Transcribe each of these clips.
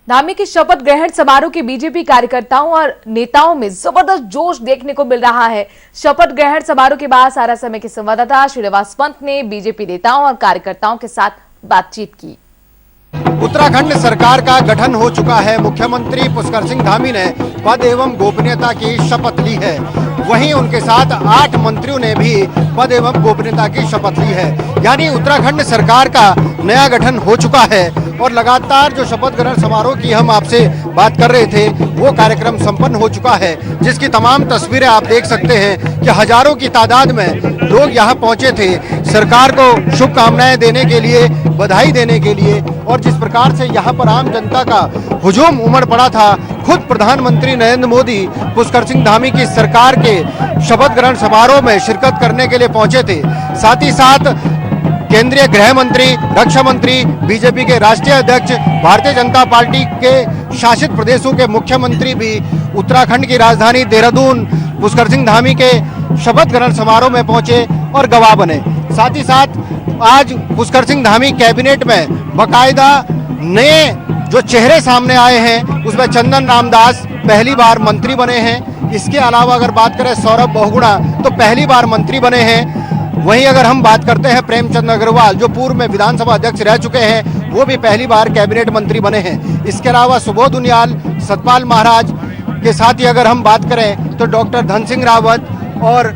धामी की शपथ ग्रहण समारोह के बीजेपी कार्यकर्ताओं और नेताओं में जबरदस्त जोश देखने को मिल रहा है। शपथ ग्रहण समारोह के बाद सारा समय के संवाददाता श्रीनिवास पंत ने बीजेपी नेताओं और कार्यकर्ताओं के साथ बातचीत की। उत्तराखंड सरकार का गठन हो चुका है। मुख्यमंत्री पुष्कर सिंह धामी ने पद एवं गोपनीयता की शपथ ली है। वहीं उनके साथ 8 मंत्रियों ने भी पद एवं गोपनीयता की शपथ ली है। यानी उत्तराखंड सरकार का नया गठन हो चुका है और लगातार जो शपथ ग्रहण समारोह की हम आपसे बात कर रहे थे वो कार्यक्रम संपन्न हो चुका है, जिसकी तमाम तस्वीरें आप देख सकते हैं कि हजारों की तादाद में लोग यहाँ पहुंचे थे सरकार को शुभकामनाएं देने के लिए, बधाई देने के लिए। और जिस प्रकार से यहाँ पर आम जनता का हुजूम उमड़ पड़ा था, खुद प्रधानमंत्री नरेंद्र मोदी पुष्कर सिंह धामी की सरकार के शपथ ग्रहण समारोह में शिरकत करने के लिए पहुंचे थे। साथ ही साथ केंद्रीय गृह मंत्री, रक्षा मंत्री, बीजेपी के राष्ट्रीय अध्यक्ष, भारतीय जनता पार्टी के शासित प्रदेशों के मुख्यमंत्री भी उत्तराखंड की राजधानी देहरादून पुष्कर सिंह धामी के शपथ ग्रहण समारोह में पहुंचे और गवाह बने। साथ ही साथ आज पुष्कर सिंह धामी कैबिनेट में बकायदा नए जो चेहरे सामने आए हैं उसमें चंदन रामदास पहली बार मंत्री बने हैं। इसके अलावा अगर बात करें सौरभ बहुगुणा तो पहली बार मंत्री बने हैं। वहीं अगर हम बात करते हैं प्रेमचंद अग्रवाल जो पूर्व में विधानसभा अध्यक्ष रह चुके हैं, वो भी पहली बार कैबिनेट मंत्री बने हैं। इसके अलावा सुबोध उनियाल, सतपाल महाराज के साथ ही अगर हम बात करें तो डॉक्टर धन सिंह रावत और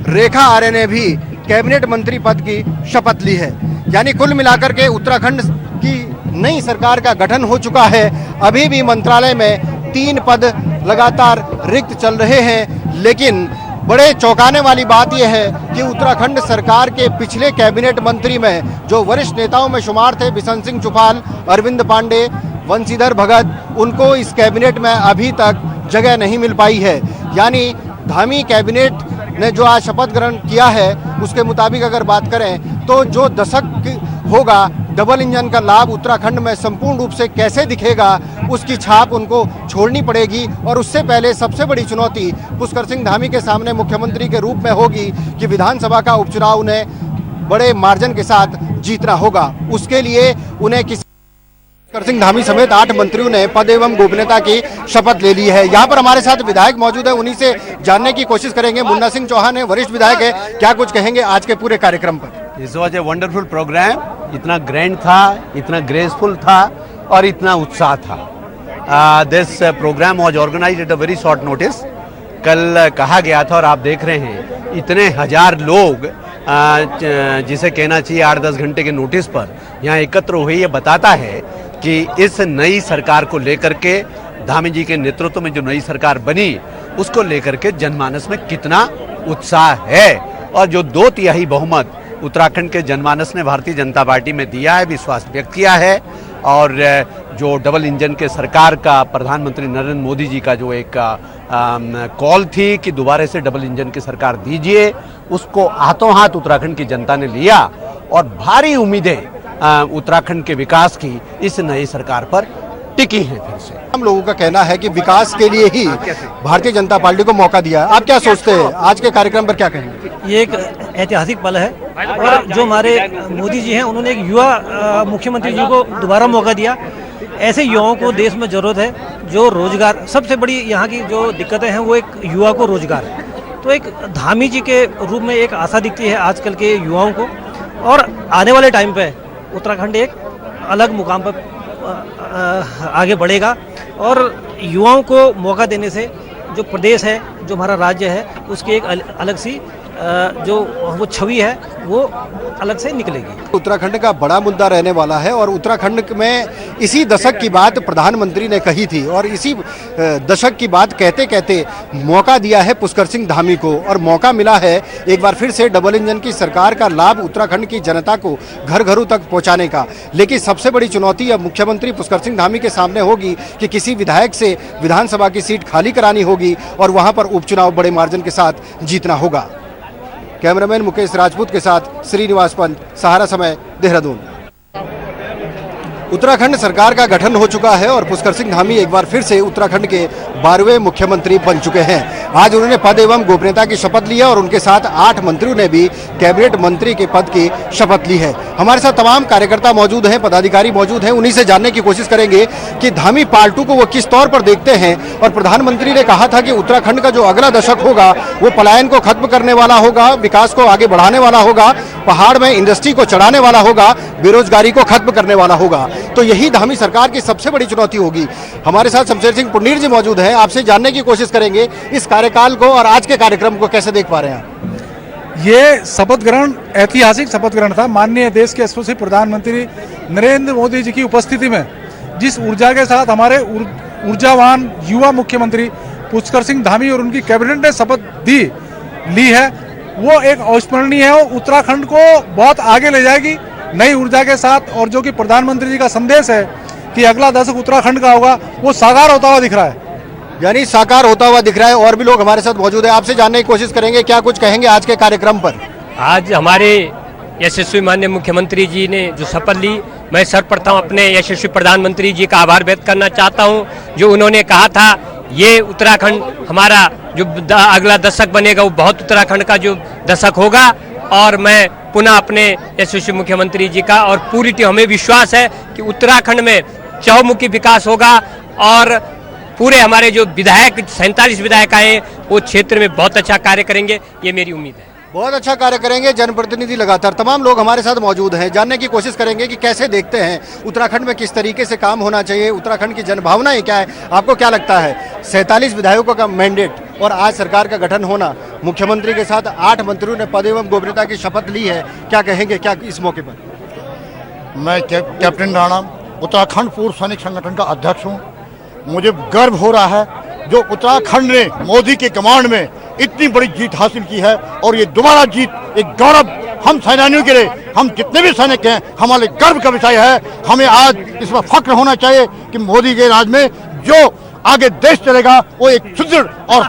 रेखा आर्य ने भी कैबिनेट मंत्री पद की शपथ ली है। यानी कुल मिलाकर के उत्तराखंड की नई सरकार का गठन हो चुका है। अभी भी मंत्रालय में 3 पद लगातार रिक्त चल रहे हैं, लेकिन बड़े चौंकाने वाली बात यह है कि उत्तराखंड सरकार के पिछले कैबिनेट मंत्री में जो वरिष्ठ नेताओं में शुमार थे, बिशन सिंह चुफाल, अरविंद पांडे, वंशीधर भगत, उनको इस कैबिनेट में अभी तक जगह नहीं मिल पाई है। यानी धामी कैबिनेट ने जो आज शपथ ग्रहण किया है उसके मुताबिक अगर बात करें तो जो दशक होगा डबल इंजन का लाभ उत्तराखंड में संपूर्ण रूप से कैसे दिखेगा उसकी छाप उनको छोड़नी पड़ेगी। और उससे पहले सबसे बड़ी चुनौती पुष्कर सिंह धामी के सामने मुख्यमंत्री के रूप में होगी कि विधानसभा का उपचुनाव उन्हें बड़े मार्जिन के साथ जीतना होगा। उसके लिए उन्हें पुष्कर सिंह धामी समेत 8 मंत्रियों ने पद एवं गोपनीयता की शपथ ले ली है। यहाँ पर हमारे साथ विधायक मौजूद है, उन्हीं से जानने की कोशिश करेंगे। मुन्ना सिंह चौहान है, वरिष्ठ विधायक है, क्या कुछ कहेंगे आज के पूरे कार्यक्रम पर? This was a wonderful program. इतना ग्रैंड था, इतना ग्रेसफुल था और इतना उत्साह था। This program was organised at a very short notice. कल कहा गया था और आप देख रहे हैं इतने हजार लोग जिसे कहना चाहिए 8-10 घंटे के नोटिस पर यहाँ एकत्र हुए। ये बताता है कि इस नई सरकार को लेकर के, धामी जी के नेतृत्व में जो नई सरकार बनी उसको लेकर के जनमानस में कितना उत्साह है। और जो 2/3 बहुमत उत्तराखंड के जनमानस ने भारतीय जनता पार्टी में दिया है, विश्वास व्यक्त किया है। और जो डबल इंजन के सरकार का प्रधानमंत्री नरेंद्र मोदी जी का जो एक कॉल थी कि दोबारा से डबल इंजन की सरकार दीजिए, उसको हाथों हाथ उत्तराखंड की जनता ने लिया और भारी उम्मीदें उत्तराखंड के विकास की इस नई सरकार पर टिकी है। फिर से हम लोगों का कहना है कि विकास के लिए ही भारतीय जनता पार्टी को मौका दिया। आप क्या सोचते हैं, आज के कार्यक्रम पर क्या कहेंगे? ये एक ऐतिहासिक पल है और जो हमारे मोदी जी हैं उन्होंने एक युवा मुख्यमंत्री जी को दोबारा मौका दिया। ऐसे युवाओं को देश में जरूरत है जो रोजगार, सबसे बड़ी यहाँ की जो दिक्कतें हैं वो एक युवा को रोजगार है। तो एक धामी जी के रूप में एक आशा दिखती है आजकल के युवाओं को। और आने वाले टाइम पे उत्तराखंड एक अलग मुकाम पर आगे बढ़ेगा और युवाओं को मौका देने से जो प्रदेश है, जो हमारा राज्य है, उसकी एक अलग सी जो वो छवि है वो अलग से निकलेगी। उत्तराखंड का बड़ा मुद्दा रहने वाला है और उत्तराखंड में इसी दशक की बात प्रधानमंत्री ने कही थी और इसी दशक की बात कहते कहते मौका दिया है पुष्कर सिंह धामी को और मौका मिला है एक बार फिर से डबल इंजन की सरकार का लाभ उत्तराखंड की जनता को घर घरों तक पहुंचाने का। लेकिन सबसे बड़ी चुनौती अब मुख्यमंत्री पुष्कर सिंह धामी के सामने होगी कि किसी विधायक से विधानसभा की सीट खाली करानी होगी और वहां पर उपचुनाव बड़े मार्जिन के साथ जीतना होगा। कैमरामैन मुकेश राजपूत के साथ श्रीनिवास पंत, सहारा समय, देहरादून। उत्तराखंड सरकार का गठन हो चुका है और पुष्कर सिंह धामी एक बार फिर से उत्तराखंड के 12वें मुख्यमंत्री बन चुके हैं। आज उन्होंने पद एवं गोपनीयता की शपथ ली है और उनके साथ 8 मंत्रियों ने भी कैबिनेट मंत्री के पद की शपथ ली है। हमारे साथ तमाम कार्यकर्ता मौजूद हैं, पदाधिकारी मौजूद हैं, उन्हीं से जानने की कोशिश करेंगे कि धामी पालटू को वो किस तौर पर देखते हैं। और प्रधानमंत्री ने कहा था कि उत्तराखंड का जो अगला दशक होगा वो पलायन को खत्म करने वाला होगा, विकास को आगे बढ़ाने वाला होगा, पहाड़ में इंडस्ट्री को चढ़ाने वाला होगा, बेरोजगारी को खत्म करने वाला होगा। तो यही धामी सरकार की सबसे बड़ी चुनौती होगी। हमारे साथ शमशेर सिंह पुन्नीर जी मौजूद हैं, आपसे जानने की कोशिश करेंगे इस कार्यकाल को और आज के कार्यक्रम को कैसे देख पा रहे हैं आप? ये शपथ ग्रहण ऐतिहासिक शपथ ग्रहण था। माननीय देश के यशस्वी प्रधानमंत्री नरेंद्र मोदी जी की उपस्थिति में जिस ऊर्जा के साथ हमारे ऊर्जावान युवा मुख्यमंत्री पुष्कर सिंह धामी और उनकी कैबिनेट ने शपथ ली है वो एक अविस्मरणीय है और उत्तराखंड को बहुत आगे ले जाएगी नई ऊर्जा के साथ। और जो कि प्रधानमंत्री जी का संदेश है कि अगला दशक उत्तराखंड का होगा वो साकार होता हुआ दिख रहा है, यानी साकार होता हुआ दिख रहा है। और भी लोग हमारे साथ मौजूद हैं, आपसे जानने की कोशिश करेंगे क्या कुछ कहेंगे आज के कार्यक्रम पर। आज हमारे यशस्वी माननीय मुख्यमंत्री जी ने जो शपथ ली, मैं सर्वप्रथम अपने यशस्वी प्रधानमंत्री जी का आभार व्यक्त करना चाहता हूं। जो उन्होंने कहा था ये उत्तराखंड हमारा जो अगला दशक बनेगा वो बहुत उत्तराखंड का जो दशक होगा। और मैं पुनः अपने यशस्वी मुख्यमंत्री जी का और पूरी टीम, हमें विश्वास है कि उत्तराखंड में चहुमुखी विकास होगा और पूरे हमारे जो विधायक 47 विधायक आए वो क्षेत्र में बहुत अच्छा कार्य करेंगे, ये मेरी उम्मीद है। बहुत अच्छा कार्य करेंगे जनप्रतिनिधि लगातार। तमाम लोग हमारे साथ मौजूद हैं, जानने की कोशिश करेंगे कि कैसे देखते हैं उत्तराखंड में किस तरीके से काम होना चाहिए, उत्तराखंड की जनभावनाएं क्या है। आपको क्या लगता है 47 विधायकों का मैंडेट और आज सरकार का गठन होना, मुख्यमंत्री के साथ 8 मंत्रियों ने पद एवं गोपनीयता की शपथ ली है, क्या कहेंगे क्या इस मौके पर? मैं कैप्टन राणा उत्तराखंड पूर्व सैनिक संगठन का अध्यक्ष हूँ। मुझे गर्व हो रहा है जो उत्तराखंड ने मोदी के कमांड में इतनी बड़ी जीत हासिल की है और ये दोबारा जीत एक गौरव हम सैनानियों के लिए, हम जितने भी सैनिक हैं हमारे गर्व का विषय है। हमें आज इस पर फख्र होना चाहिए कि मोदी के राज में जो आगे देश चलेगा वो एक सुदृढ़ और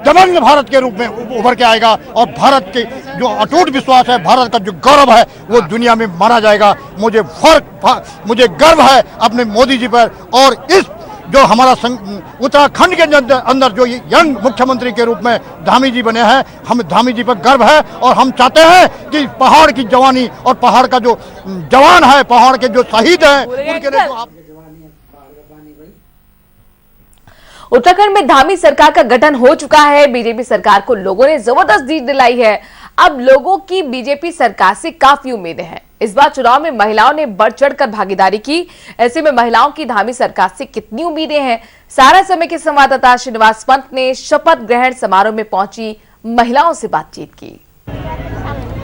दबंग भारत के रूप में उभर के आएगा और भारत के जो अटूट विश्वास है, भारत का जो गौरव है वो दुनिया में माना जाएगा। मुझे गर्व है अपने मोदी जी पर और इस जो हमारा उत्तराखंड के अंदर जो यंग मुख्यमंत्री के रूप में धामी जी बने हैं, हमें धामी जी पर गर्व है और हम चाहते हैं कि पहाड़ की जवानी और पहाड़ का जो जवान है, पहाड़ के जो शहीद हैं उनके लिए तो उत्तराखंड में धामी सरकार का गठन हो चुका है। बीजेपी सरकार को लोगों ने जबरदस्त जीत दिलाई है। अब लोगों की बीजेपी सरकार से काफी उम्मीदें हैं। इस बार चुनाव में महिलाओं ने बढ़ चढ़कर भागीदारी की। ऐसे में महिलाओं की धामी सरकार से कितनी उम्मीदें हैं? सारा समय के संवाददाता श्रीनिवास पंत ने शपथ ग्रहण समारोह में पहुंची महिलाओं से बातचीत की।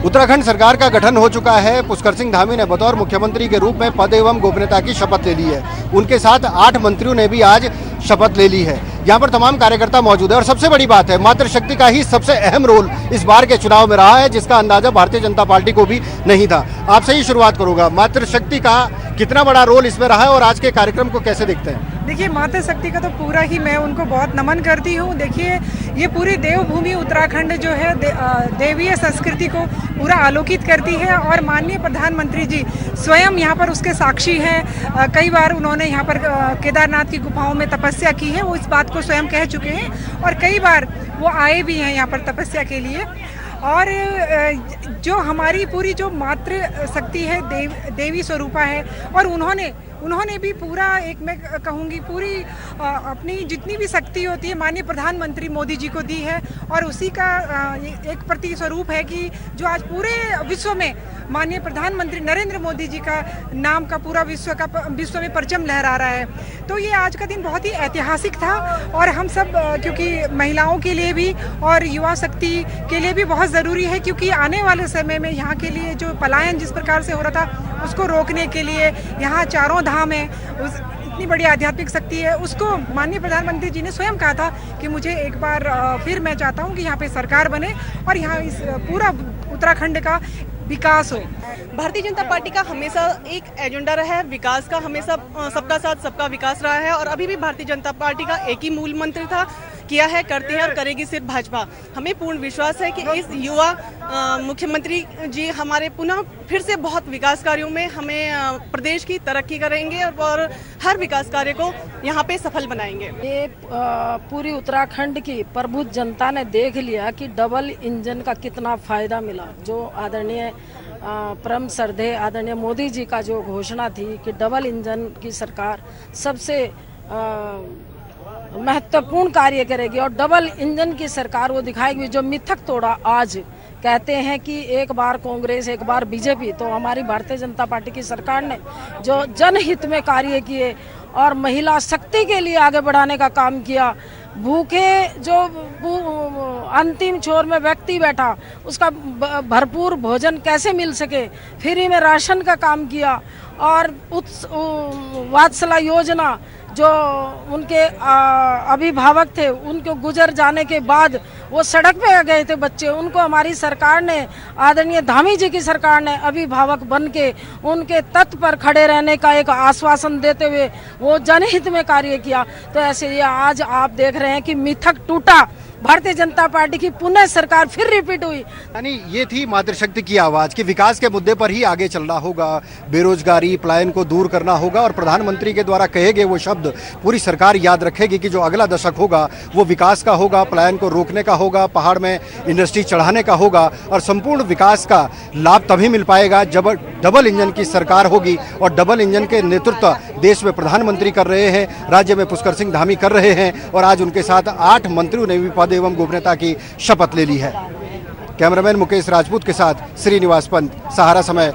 उत्तराखंड सरकार का गठन हो चुका है। पुष्कर सिंह धामी ने बतौर मुख्यमंत्री के रूप में पद एवं गोपनीयता की शपथ ले ली है। उनके साथ 8 मंत्रियों ने भी आज शपथ ले ली है। यहाँ पर तमाम कार्यकर्ता मौजूद है और सबसे बड़ी बात है मातृशक्ति का ही सबसे अहम रोल इस बार के चुनाव में रहा है, जिसका अंदाजा भारतीय जनता पार्टी को भी नहीं था। आपसे ही शुरुआत करूंगा, मातृशक्ति का कितना बड़ा रोल इसमें रहा है और आज के कार्यक्रम को कैसे देखते हैं? देखिए, मातृशक्ति का तो पूरा ही मैं उनको बहुत नमन करती हूँ। देखिए, ये पूरी देवभूमि उत्तराखंड जो है देवीय संस्कृति को पूरा आलोकित करती है और माननीय प्रधानमंत्री जी स्वयं यहाँ पर उसके साक्षी हैं। कई बार उन्होंने यहाँ पर केदारनाथ की गुफाओं में तपस्या की है, वो इस बात को स्वयं कह चुके हैं और कई बार वो आए भी हैं यहाँ पर तपस्या के लिए। और जो हमारी पूरी जो मातृ शक्ति है देवी स्वरूपा है और उन्होंने भी पूरा एक मैं कहूँगी पूरी अपनी जितनी भी शक्ति होती है माननीय प्रधानमंत्री मोदी जी को दी है और उसी का एक प्रतीक स्वरूप है कि जो आज पूरे विश्व में माननीय प्रधानमंत्री नरेंद्र मोदी जी का नाम का पूरा विश्व में परचम लहरा रहा है। तो ये आज का दिन बहुत ही ऐतिहासिक था और हम सब क्योंकि महिलाओं के लिए भी और युवा शक्ति के लिए भी बहुत ज़रूरी है, क्योंकि आने वाले समय में यहाँ के लिए जो पलायन जिस प्रकार से हो रहा था उसको रोकने के लिए यहाँ चारों धाम है, इतनी बड़ी आध्यात्मिक शक्ति है, उसको माननीय प्रधानमंत्री जी ने स्वयं कहा था कि मुझे एक बार फिर मैं चाहता हूँ कि यहाँ पे सरकार बने और यहाँ इस पूरा उत्तराखंड का विकास हो। भारतीय जनता पार्टी का हमेशा एक एजेंडा रहा है विकास का, हमेशा सबका साथ सबका विकास रहा है और अभी भी भारतीय जनता पार्टी का एक ही मूल मंत्र था किया है, करती है और करेगी सिर्फ भाजपा। हमें पूर्ण विश्वास है कि इस युवा मुख्यमंत्री जी हमारे पुनः फिर से बहुत विकास कार्यों में हमें प्रदेश की तरक्की करेंगे और हर विकास कार्य को यहाँ पे सफल बनाएंगे। ये पूरी उत्तराखंड की प्रबुद्ध जनता ने देख लिया कि डबल इंजन का कितना फायदा मिला। जो आदरणीय परम श्रद्धेय आदरणीय मोदी जी का जो घोषणा थी कि डबल इंजन की सरकार सबसे महत्वपूर्ण कार्य करेगी और डबल इंजन की सरकार वो दिखाएगी। जो मिथक तोड़ा आज कहते हैं कि एक बार कांग्रेस एक बार बीजेपी, तो हमारी भारतीय जनता पार्टी की सरकार ने जो जनहित में कार्य किए और महिला शक्ति के लिए आगे बढ़ाने का काम किया, भूखे जो अंतिम छोर में व्यक्ति बैठा उसका भरपूर भोजन कैसे मिल सके, फ्री में राशन का काम किया और वात्सला योजना जो उनके अभिभावक थे उनको गुजर जाने के बाद वो सड़क पे आ गए थे बच्चे, उनको हमारी सरकार ने आदरणीय धामी जी की सरकार ने अभिभावक बन के उनके तट पर खड़े रहने का एक आश्वासन देते हुए वो जनहित में कार्य किया। तो ऐसे ये आज आप देख रहे हैं कि मिथक टूटा, भारतीय जनता पार्टी की पुनः सरकार फिर रिपीट हुई। यानी ये थी मातृशक्ति की आवाज कि विकास के मुद्दे पर ही आगे चलना होगा, बेरोजगारी पलायन को दूर करना होगा और प्रधानमंत्री के द्वारा कहे गए वो शब्द पूरी सरकार याद रखेगी कि जो अगला दशक होगा वो विकास का होगा, पलायन को रोकने का होगा, पहाड़ में इंडस्ट्री चढ़ाने का होगा और संपूर्ण विकास का लाभ तभी मिल पाएगा जब डबल इंजन की सरकार होगी। और डबल इंजन के नेतृत्व देश में प्रधानमंत्री कर रहे हैं, राज्य में पुष्कर सिंह धामी कर रहे हैं और आज उनके साथ 8 मंत्रियों ने भी पद एवं गोपनीयता की शपथ ले ली है। कैमरामैन मुकेश राजपूत के साथ श्रीनिवास पंत, सहारा समय।